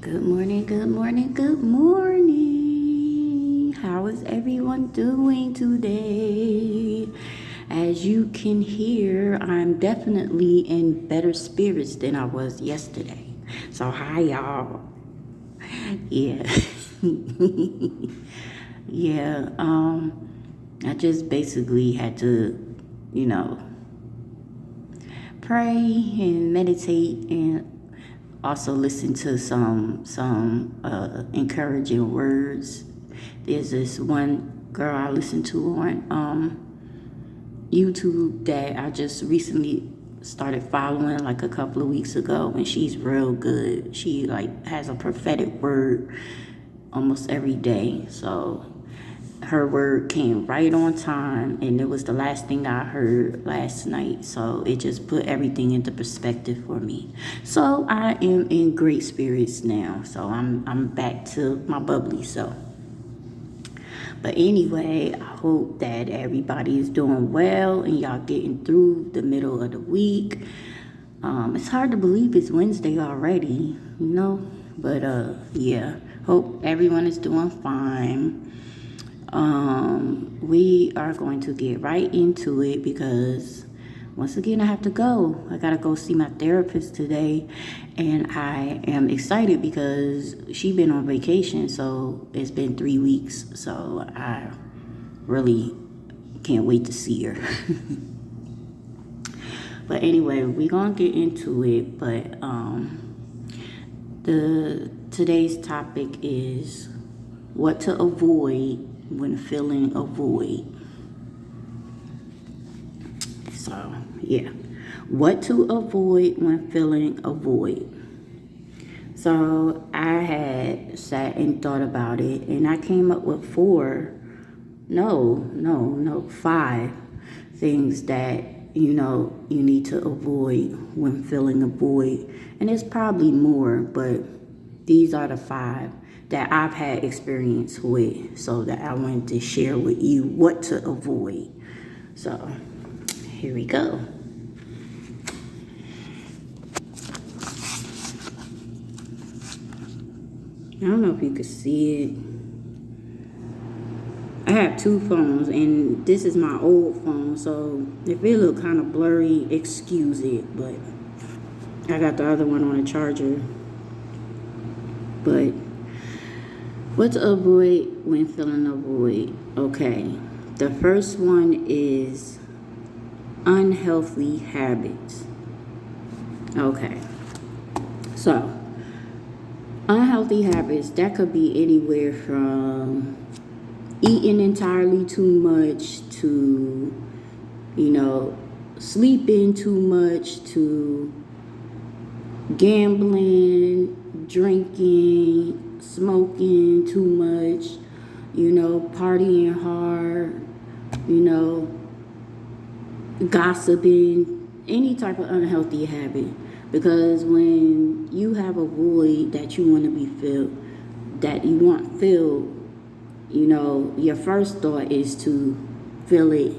Good morning, good morning, good morning. How is everyone doing today? As you can hear, I'm definitely in better spirits than I was yesterday. So, hi, y'all. Yeah. Yeah, I just basically had to, you know, pray and meditate and also listen to some encouraging words. There's this one girl I listen to on YouTube that I just recently started following like a couple of weeks ago, and she's real good. She like has a prophetic word almost every day. So her word came right on time, and it was the last thing I heard last night. So it just put everything into perspective for me. So I am in great spirits now. So I'm back to my bubbly self. But anyway, I hope that everybody is doing well and y'all getting through the middle of the week. It's hard to believe it's Wednesday already, you know? But yeah, hope everyone is doing fine. We are going to get right into it because once again I have to go. I gotta go see my therapist today, and I am excited because she been on vacation, so it's been 3 weeks. So I really can't wait to see her. But anyway, we're gonna get into it. But the today's topic is what to avoid when feeling a void. So, yeah. What to avoid when feeling a void. So, I had sat and thought about it, and I came up with five things that, you need to avoid when feeling a void. And there's probably more, but these are the five that I've had experience with, so that I wanted to share with you what to avoid. So, here we go. I don't know if you can see it. I have two phones, and this is my old phone, so if it look kind of blurry, excuse it, but I got the other one on a charger. But what to avoid when feeling a void? Okay, the first one is unhealthy habits. Okay, so unhealthy habits, that could be anywhere from eating entirely too much to, sleeping too much to gambling, drinking, smoking too much, partying hard, gossiping, any type of unhealthy habit. Because when you have a void that you want to be filled, that you want filled, your first thought is to fill it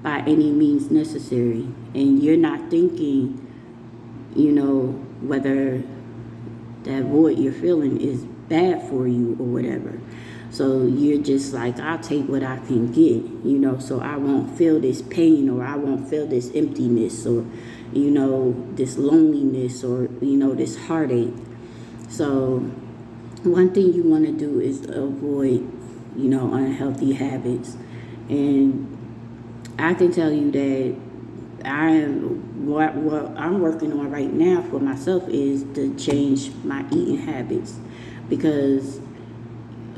by any means necessary. And you're not thinking, whether that void you're feeling is bad for you or whatever. So you're just like, I'll take what I can get, so I won't feel this pain, or I won't feel this emptiness, or, this loneliness, or, this heartache. So one thing you want to do is avoid, unhealthy habits. And I can tell you that what I'm working on right now for myself is to change my eating habits. Because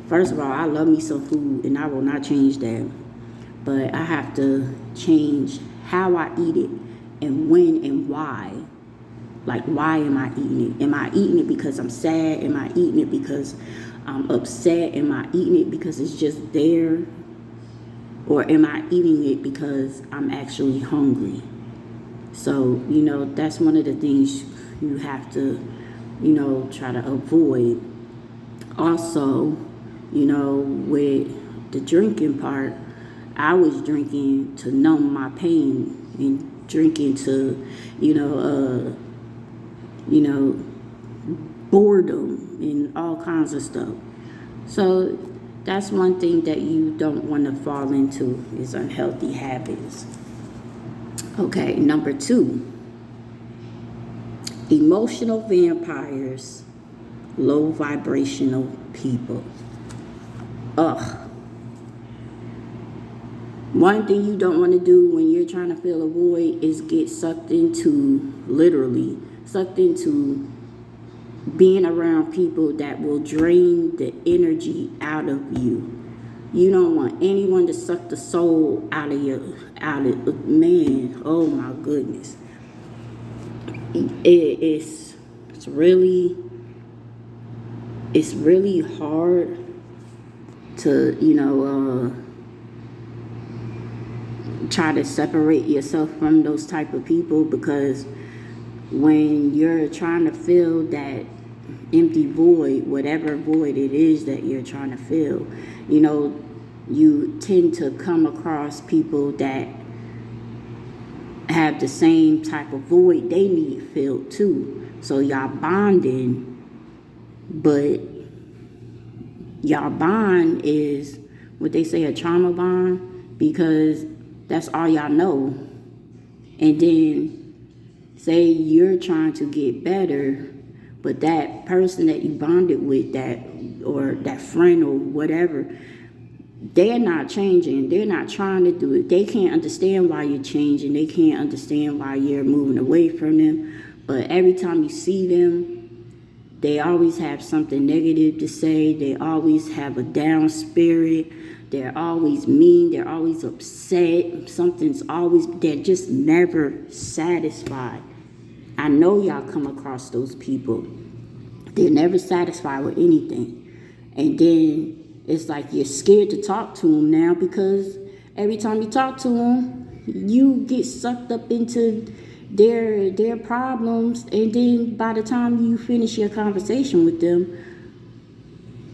first of all, I love me some food, and I will not change that. But I have to change how I eat it, and when and why. Like, why am I eating it? Am I eating it because I'm sad? Am I eating it because I'm upset? Am I eating it because it's just there? Or am I eating it because I'm actually hungry? So, that's one of the things you have to, try to avoid. Also, with the drinking part, I was drinking to numb my pain, and drinking to, boredom and all kinds of stuff. So that's one thing that you don't want to fall into, is unhealthy habits. Okay, number 2, emotional vampires, low vibrational people. Ugh. One thing you don't want to do when you're trying to fill a void is get literally sucked into being around people that will drain the energy out of you. You don't want anyone to suck the soul out of man. Oh my goodness. It's really hard to, try to separate yourself from those type of people, because when you're trying to fill that empty void, whatever void it is that you're trying to fill, you tend to come across people that have the same type of void they need filled too. So y'all bonding, but y'all bond is what they say, a trauma bond, because that's all y'all know. And then say you're trying to get better, but that person that you bonded with, or that friend or whatever, they're not changing. They're not trying to do it. They can't understand why you're changing. They can't understand why you're moving away from them. But every time you see them, they always have something negative to say. They always have a down spirit. They're always mean. They're always upset. They're just never satisfied. I know y'all come across those people. They're never satisfied with anything. And then it's like you're scared to talk to them now, because every time you talk to them, you get sucked up into their problems. And then by the time you finish your conversation with them,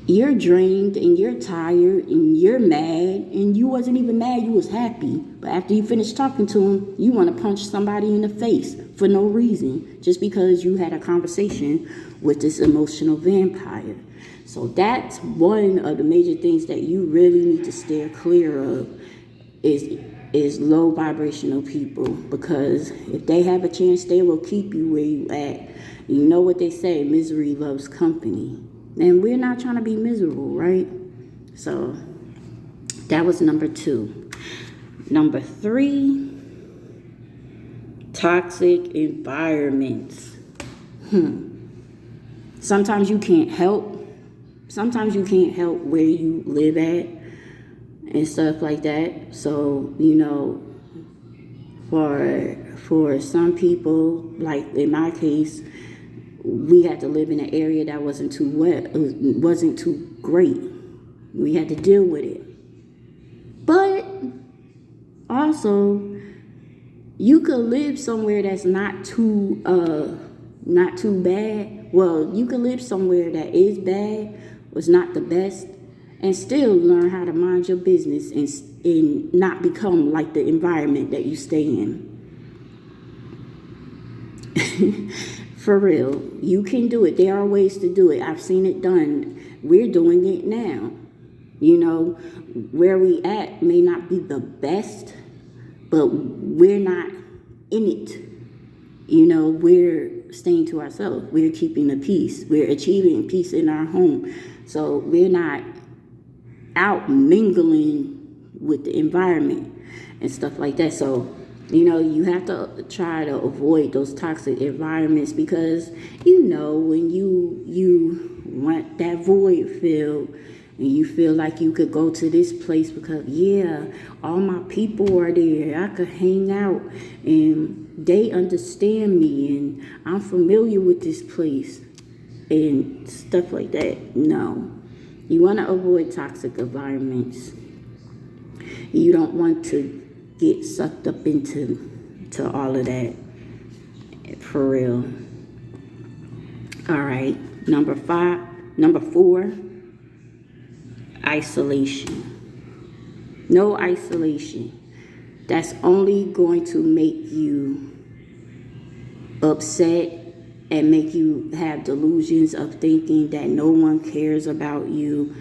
you're drained and you're tired and you're mad, and you wasn't even mad, you was happy. But after you finish talking to them, you want to punch somebody in the face for no reason, just because you had a conversation with this emotional vampire. So that's one of the major things that you really need to steer clear of, is low vibrational people, because if they have a chance, they will keep you where you at. You know what they say, misery loves company. And we're not trying to be miserable, right? So that was number 2. Number 3, toxic environments. Sometimes you can't help where you live at and stuff like that. So, for some people, like in my case, we had to live in an area that wasn't too great. We had to deal with it. But also, you could live somewhere that's not too bad. Well, you could live somewhere that is bad, was not the best, and still learn how to mind your business and not become like the environment that you stay in. For real, you can do it. There are ways to do it. I've seen it done. We're doing it now. Where we at may not be the best, but we're not in it. We're staying to ourselves. We're keeping the peace. We're achieving peace in our home. So we're not out mingling with the environment and stuff like that. So, you have to try to avoid those toxic environments, because, when you want that void filled, and you feel like you could go to this place because, all my people are there. I could hang out and they understand me and I'm familiar with this place and stuff like that. No. You want to avoid toxic environments. You don't want to get sucked up into all of that. For real. All right. Number 4. Isolation. No isolation. That's only going to make you upset and make you have delusions of thinking that no one cares about you,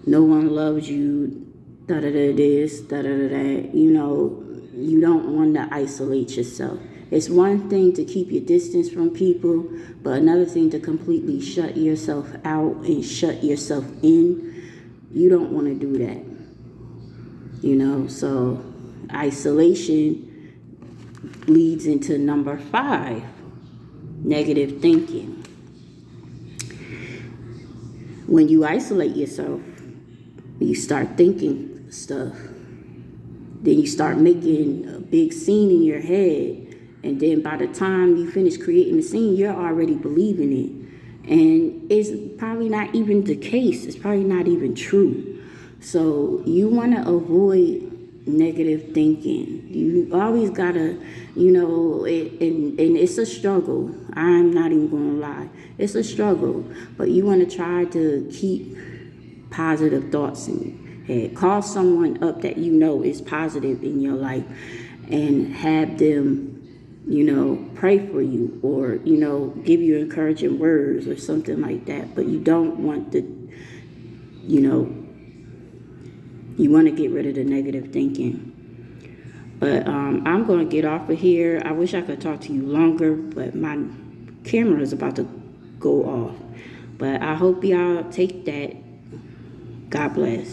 no one loves you, da da da this, da da da that. You know, you don't want to isolate yourself. It's one thing to keep your distance from people, but another thing to completely shut yourself out and shut yourself in. You don't want to do that. You know, so isolation leads into number 5, negative thinking. When you isolate yourself, you start thinking stuff. Then you start making a big scene in your head. And then by the time you finish creating the scene, you're already believing it. And it's probably not even the case. It's probably not even true. So you want to avoid negative thinking. You always gotta, you know, and it's a struggle. I'm not even gonna lie. It's a struggle. But you want to try to keep positive thoughts in your head. Call someone up that you know is positive in your life and have them, you know, pray for you or, you know, give you encouraging words or something like that. But you don't want to, you know, you want to get rid of the negative thinking. But I'm going to get off of here. I wish I could talk to you longer, but my camera is about to go off. But I hope y'all take that. God bless.